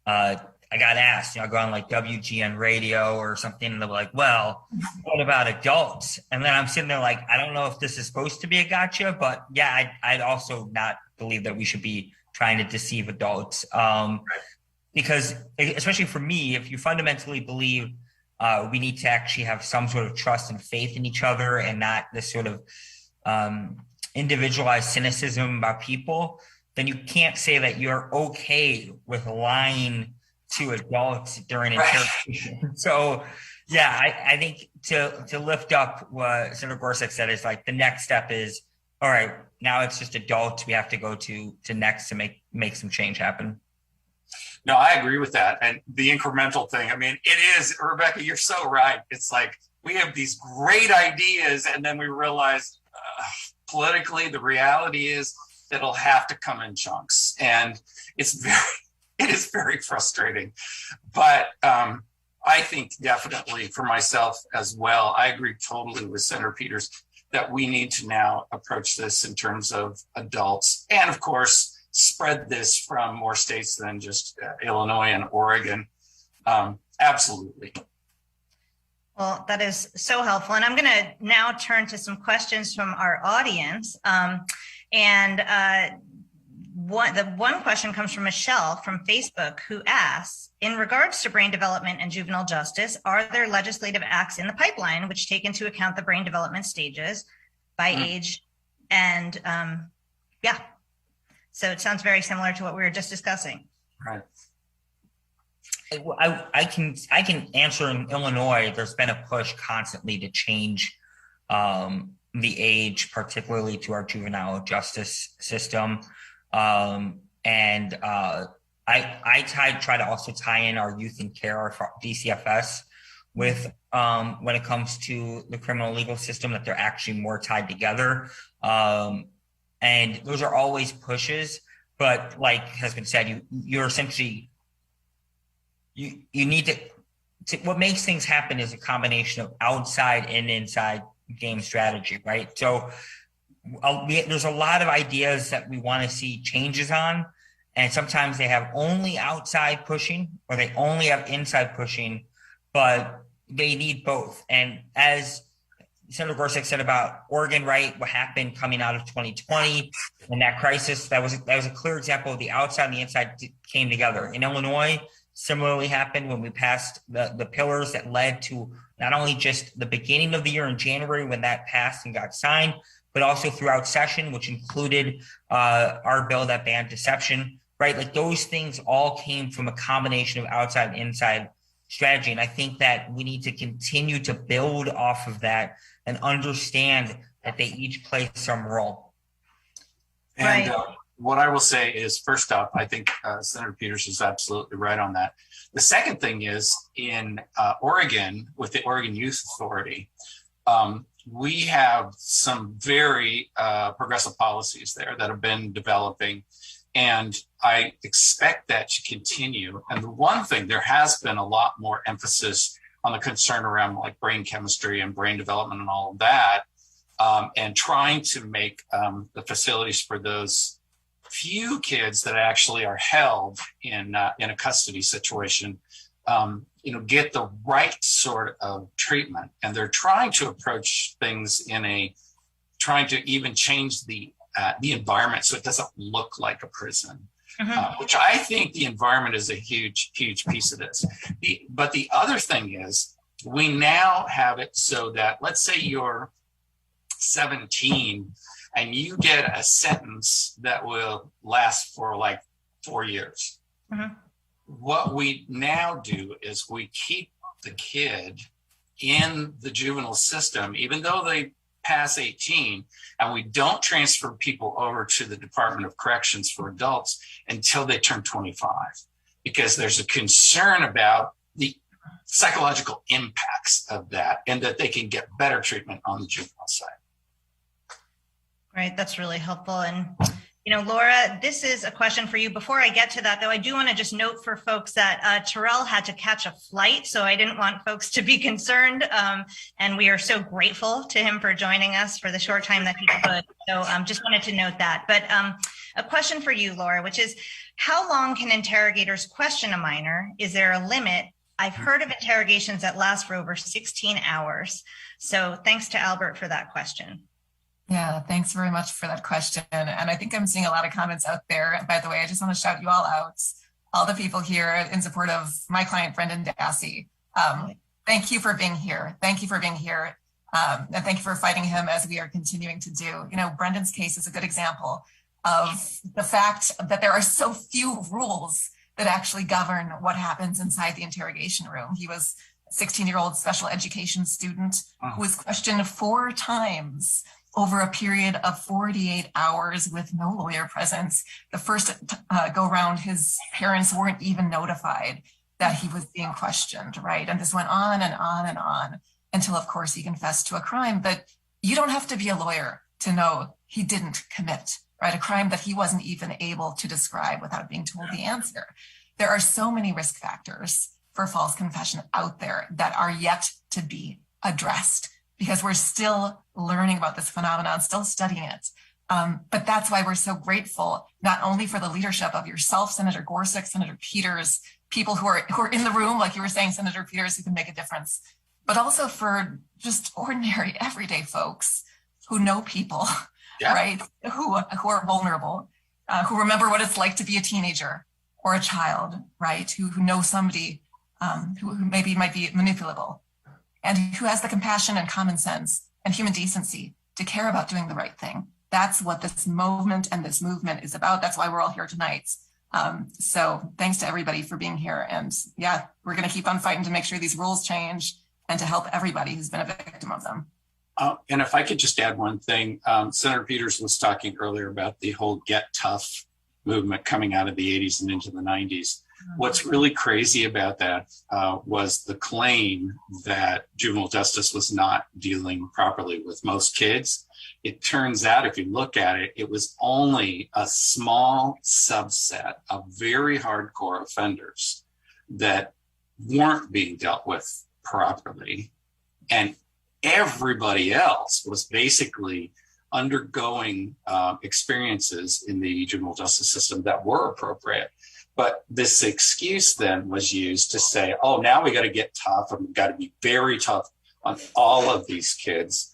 S6: I got asked, you know, I go on like WGN radio or something, and they're like, well, what about adults? And then I'm sitting there like, I don't know if this is supposed to be a gotcha, but yeah, I'd also not believe that we should be trying to deceive adults. Because especially for me, if you fundamentally believe we need to actually have some sort of trust and faith in each other and not this sort of individualized cynicism about people, then you can't say that you're okay with lying to adults during interrogation. So yeah, I think to lift up what Senator Gorsuch said is like the next step is, all right, now it's just adults we have to go to next to make some change happen.
S7: No, I agree with that. And the incremental thing, I mean, it is, Rebecca, you're so right. It's like we have these great ideas and then we realize politically the reality is it'll have to come in chunks. And it is very frustrating. But I think definitely for myself as well, I agree totally with Senator Peters that we need to now approach this in terms of adults and, of course, spread this from more states than just Illinois and Oregon. Absolutely.
S2: Well, that is so helpful. And I'm going to now turn to some questions from our audience. The one question comes from Michelle from Facebook, who asks, in regards to brain development and juvenile justice, are there legislative acts in the pipeline which take into account the brain development stages by age? And so it sounds very similar to what we were just discussing.
S7: Right.
S6: I can answer in Illinois, there's been a push constantly to change the age, particularly to our juvenile justice system. I try to also tie in our youth in care, our DCFS, with when it comes to the criminal legal system, that they're actually more tied together. And those are always pushes, but like has been said, you're essentially, you need to, what makes things happen is a combination of outside and inside game strategy, right? So there's a lot of ideas that we want to see changes on, and sometimes they have only outside pushing or they only have inside pushing, but they need both. And as Senator Gorsuch said about Oregon, right, what happened coming out of 2020 and that crisis, that was a clear example of the outside and the inside came together. In Illinois, similarly happened when we passed the pillars that led to not only just the beginning of the year in January when that passed and got signed, but also throughout session, which included our bill that banned deception, right? Like those things all came from a combination of outside and inside strategy. And I think that we need to continue to build off of that and understand that they each play some role.
S7: And what I will say is, first off, I think Senator Peters is absolutely right on that. The second thing is in Oregon, with the Oregon Youth Authority, we have some very progressive policies there that have been developing, and I expect that to continue. And the one thing, there has been a lot more emphasis on the concern around like brain chemistry and brain development and all of that, and trying to make the facilities for those few kids that actually are held in a custody situation, get the right sort of treatment. And they're trying to approach things trying to even change the environment so it doesn't look like a prison, which I think the environment is a huge, huge piece of this. But the other thing is, we now have it so that, let's say you're 17 and you get a sentence that will last for like 4 years. what we now do is we keep the kid in the juvenile system, even though they pass 18, and we don't transfer people over to the Department of Corrections for adults until they turn 25, because there's a concern about the psychological impacts of that and that they can get better treatment on the juvenile side.
S2: Right, that's really helpful. And Laura, this is a question for you. Before I get to that, though, I do want to just note for folks that Terrell had to catch a flight, so I didn't want folks to be concerned. And we are so grateful to him for joining us for the short time that he could. So just wanted to note that. But a question for you, Laura, which is, how long can interrogators question a minor? Is there a limit? I've heard of interrogations that last for over 16 hours. So thanks to Albert for that question.
S5: Yeah, thanks very much for that question. And I think I'm seeing a lot of comments out there. And by the way, I just want to shout you all out, all the people here in support of my client, Brendan Dassey. Thank you for being here. Thank you for being here. And thank you for fighting him as we are continuing to do. Brendan's case is a good example of the fact that there are so few rules that actually govern what happens inside the interrogation room. He was a 16-year-old special education student who was questioned 4 times over a period of 48 hours with no lawyer presence. The first go round, his parents weren't even notified that he was being questioned, right? And this went on and on and on until, of course, he confessed to a crime. But you don't have to be a lawyer to know he didn't commit, right? A crime that he wasn't even able to describe without being told the answer. There are so many risk factors for false confession out there that are yet to be addressed, because we're still learning about this phenomenon, still studying it. But that's why we're so grateful, not only for the leadership of yourself, Senator Gorsuch, Senator Peters, people who are in the room, like you were saying, Senator Peters, who can make a difference, but also for just ordinary, everyday folks who know people, right? Who are vulnerable, who remember what it's like to be a teenager or a child, right? Who know somebody who maybe might be manipulable, and who has the compassion and common sense and human decency to care about doing the right thing. That's what this movement and this movement is about. That's why we're all here tonight. So thanks to everybody for being here. And yeah, we're going to keep on fighting to make sure these rules change and to help everybody who's been a victim of them.
S7: And if I could just add one thing, Senator Peters was talking earlier about the whole Get Tough movement coming out of the 80s and into the 90s. What's really crazy about that was the claim that juvenile justice was not dealing properly with most kids. It turns out, if you look at it, it was only a small subset of very hardcore offenders that weren't being dealt with properly. And everybody else was basically undergoing experiences in the juvenile justice system that were appropriate. But this excuse then was used to say, oh, now we got to get tough and we've got to be very tough on all of these kids.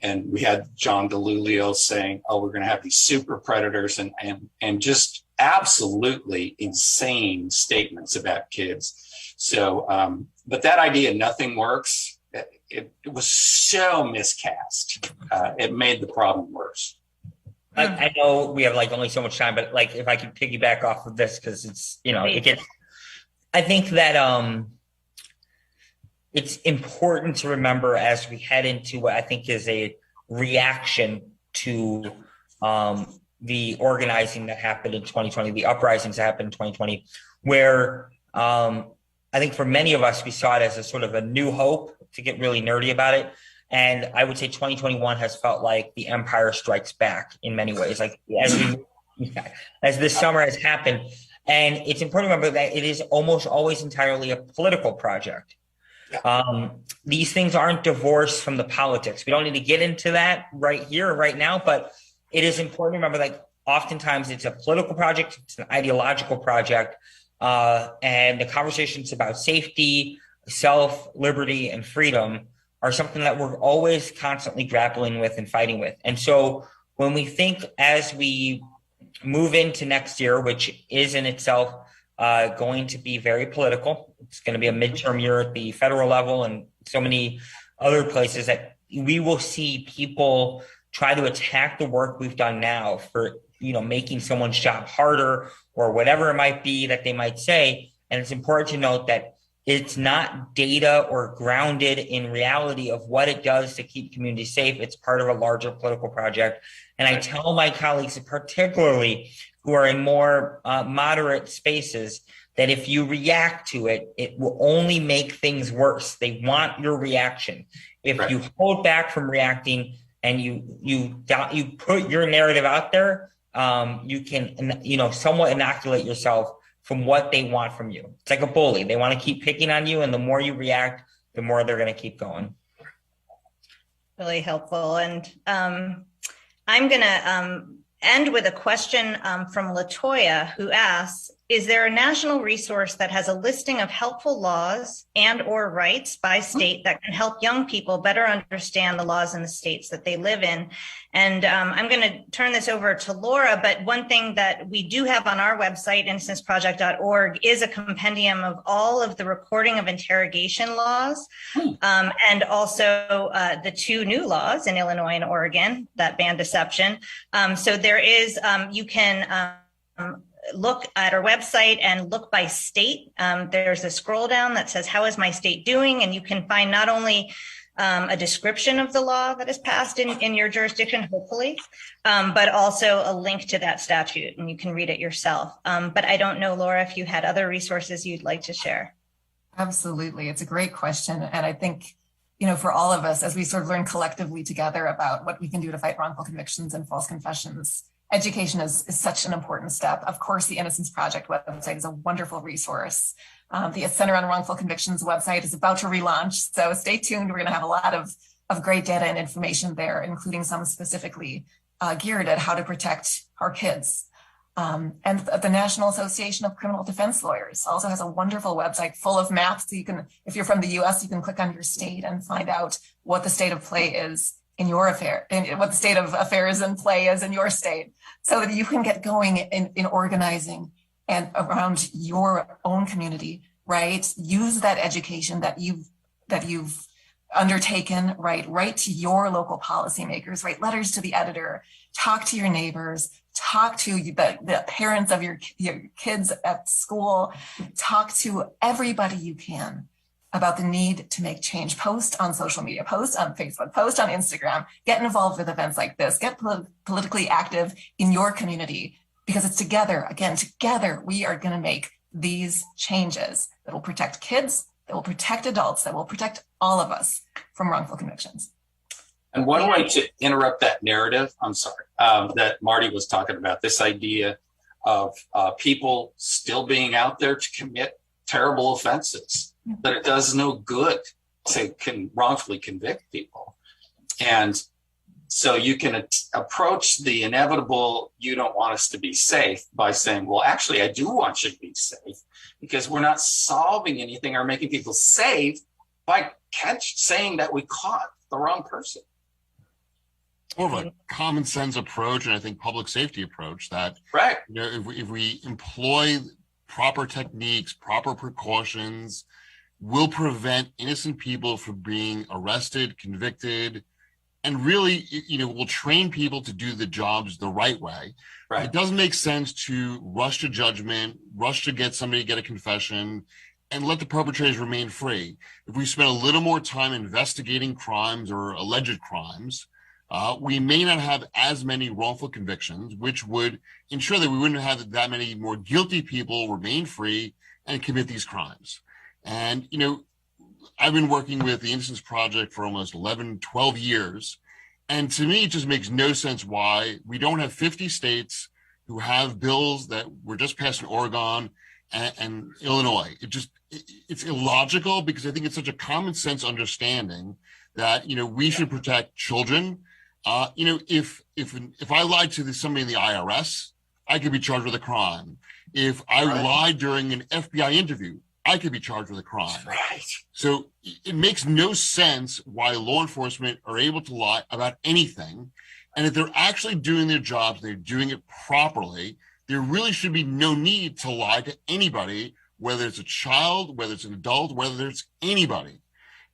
S7: And we had John DeLulio saying, oh, we're going to have these super predators and just absolutely insane statements about kids. So, but that idea, nothing works, it was so miscast. It made the problem worse.
S6: I know we have only so much time, but if I could piggyback off of this, because it's, it gets, I think that it's important to remember as we head into what I think is a reaction to the organizing that happened in 2020, the uprisings that happened in 2020, where I think for many of us, we saw it as a sort of a new hope, to get really nerdy about it. And I would say 2021 has felt like the Empire Strikes Back in many ways, as this summer has happened. And it's important to remember that it is almost always entirely a political project. These things aren't divorced from the politics. We don't need to get into that right here, right now, but it is important to remember oftentimes it's a political project, it's an ideological project, and the conversations about safety, self, liberty, and freedom are something that we're always constantly grappling with and fighting with. And so when we think as we move into next year, which is in itself going to be very political, it's going to be a midterm year at the federal level and so many other places, that we will see people try to attack the work we've done now for, making someone's job harder or whatever it might be that they might say. And it's important to note that it's not data or grounded in reality of what it does to keep communities safe. It's part of a larger political project. And I tell my colleagues, particularly who are in more moderate spaces, that if you react to it, it will only make things worse. They want your reaction. If you hold back from reacting and you put your narrative out there, you can, somewhat inoculate yourself from what they want from you. It's like a bully. They want to keep picking on you, and the more you react, the more they're going to keep going.
S2: Really helpful. And I'm going to end with a question from Latoya, who asks, is there a national resource that has a listing of helpful laws and or rights by state that can help young people better understand the laws in the states that they live in? And I'm going to turn this over to Laura, but one thing that we do have on our website, innocenceproject.org, is a compendium of all of the recording of interrogation laws, and also the 2 new laws in Illinois and Oregon that ban deception. So there is, you can look at our website and look by state. There's a scroll down that says, how is my state doing? And you can find not only a description of the law that is passed in your jurisdiction, hopefully, but also a link to that statute, and you can read it yourself. But I don't know, Laura, if you had other resources you'd like to share.
S5: Absolutely. It's a great question. And I think, for all of us, as we sort of learn collectively together about what we can do to fight wrongful convictions and false confessions, education is such an important step. Of course, the Innocence Project website is a wonderful resource. The Center on Wrongful Convictions website is about to relaunch, so stay tuned. We're going to have a lot of great data and information there, including some specifically geared at how to protect our kids. And the National Association of Criminal Defense Lawyers also has a wonderful website full of maps. So you can, if you're from the US, you can click on your state and find out what the state of play is in your affair, and what the state of affairs in play is in your state, so that you can get going in organizing and around your own community, right? Use that education that you've undertaken, right to your local policymakers, write letters to the editor, talk to your neighbors, talk to the parents of your kids at school, talk to everybody you can about the need to make change. Post on social media, post on Facebook, post on Instagram, get involved with events like this, get politically active in your community, because it's together we are going to make these changes that will protect kids, that will protect adults, that will protect all of us from wrongful convictions.
S7: And one way to interrupt that narrative, I'm sorry, that Marty was talking about, this idea of people still being out there to commit terrible offenses, that it does no good to wrongfully convict people. And so you can approach the inevitable, you don't want us to be safe, by saying, well, actually, I do want you to be safe, because we're not solving anything or making people safe by saying that we caught the wrong person.
S3: More of a common sense approach, and I think public safety approach, that if we employ proper techniques, proper precautions, will prevent innocent people from being arrested, convicted, and really, will train people to do the jobs the right way. Right. It doesn't make sense to rush to judgment, rush to get somebody to get a confession, and let the perpetrators remain free. If we spend a little more time investigating crimes or alleged crimes, we may not have as many wrongful convictions, which would ensure that we wouldn't have that many more guilty people remain free and commit these crimes. And, I've been working with the Innocence Project for almost 11, 12 years. And to me, it just makes no sense why we don't have 50 states who have bills that were just passed in Oregon and Illinois. It's illogical, because I think it's such a common sense understanding that, we should protect children. If I lied to somebody in the IRS, I could be charged with a crime. If I lied during an FBI interview, I could be charged with a crime. Right. So it makes no sense why law enforcement are able to lie about anything. And if they're actually doing their jobs, they're doing it properly, there really should be no need to lie to anybody, whether it's a child, whether it's an adult, whether it's anybody.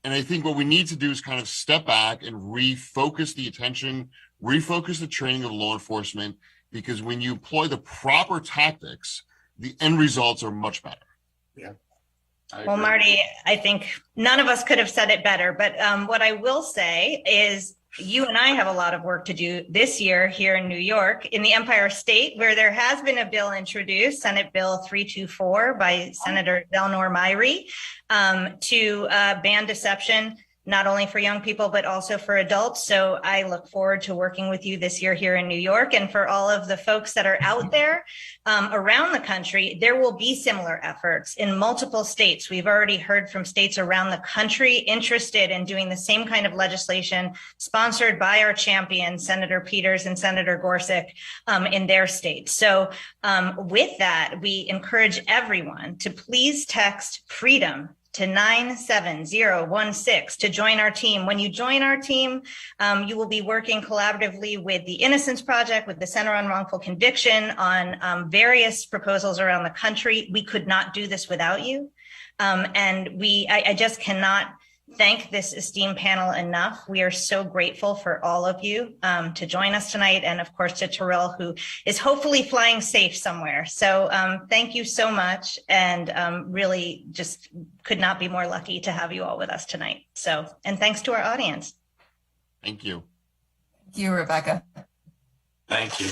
S3: And I think what we need to do is kind of step back and refocus the attention, refocus the training of law enforcement, because when you employ the proper tactics, the end results are much better.
S7: Yeah.
S2: Well, Marty, I think none of us could have said it better, but what I will say is you and I have a lot of work to do this year here in New York, in the Empire State, where there has been a bill introduced, Senate Bill 324 by Senator Delnor Myrie, to ban deception, not only for young people, but also for adults. So I look forward to working with you this year here in New York. And for all of the folks that are out there around the country, there will be similar efforts in multiple states. We've already heard from states around the country interested in doing the same kind of legislation sponsored by our champions, Senator Peters and Senator Gorsuch, in their states. So with that, we encourage everyone to please text FREEDOM to 97016 to join our team. When you join our team, you will be working collaboratively with the Innocence Project, with the Center on Wrongful Conviction on various proposals around the country. We could not do this without you. And I just cannot thank this esteemed panel enough. We are so grateful for all of you to join us tonight. And of course to Terrell, who is hopefully flying safe somewhere. So thank you so much. And really just could not be more lucky to have you all with us tonight. So, and thanks to our audience.
S3: Thank you.
S5: Thank you, Rebecca.
S7: Thank you.